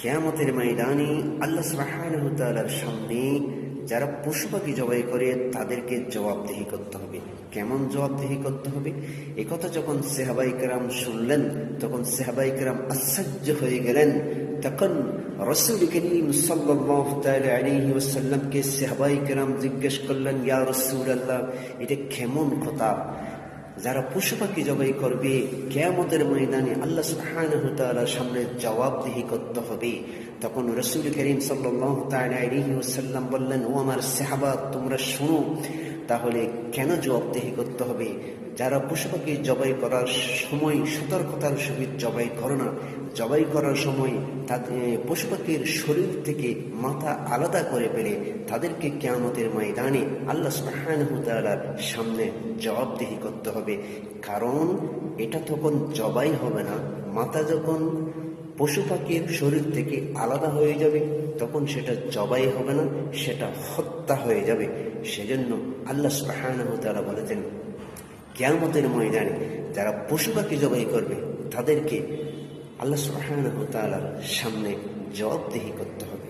কিয়ামতের ময়দানে আল্লাহ সুবহানাহু ওয়া তাআলার সামনে যারা পশু পাখি জবাই করে তাদেরকে জবাবদিহি করতে হবে। কেমন জবাবদিহি করতে হবে? একথা যখন সাহাবায়ে কেরাম শুনলেন তখন সাহাবায়ে কেরাম আশ্চর্য হয়ে গেলেন। তখন রাসূল করিম সাল্লাল্লাহু তাআলা আলাইহি ওয়াসাল্লামকে সাহাবায়ে কেরাম জিজ্ঞেস করলেন, ইয়া রাসূলুল্লাহ, এটা কেমন কথা? যারা পশু পাখি জবাই করবে কিয়ামতের ময়দানে আল্লাহ সুবহানাহু ওয়া তাআলার সামনে জবাবদিহি করতে হবে। তখন রাসূল করিম সাল্লাল্লাহু তাআলা আলাইহি ওয়াসাল্লাম বললেন, ও আমার সাহাবা, তোমরা শোনো, তাহলে কেন জবাবদিহি করতে হবে? যারা পশু পাখি জবাই করার সময় সতর্কতার সহিত জবাই করো না, জবাই করার সময় তাদের পশু পাখির শরীর থেকে মাথা আলাদা করে ফেলে তাদেরকে কিয়ামতের ময়দানে আল্লাহ সুবহানাহু ওয়া তাআলার সামনে জবাবদিহি করতে হবে। কারণ এটা তখন জবাই হবে না, মাথা যখন পশু পাখির শরীর থেকে আলাদা হয়ে যাবে তখন সেটা জবাই হবে না, সেটা হত্যা হয়ে যাবে। সেজন্য আল্লাহ সুবহানাহু ওয়া তাআলা বলেছেন, কিয়ামতের ময়দানে যারা পশু পাখি জবাই করবে তাদেরকে আল্লাহ সুবহানাহু ওয়া তাআলার সামনে জবাবদিহি করতে হবে।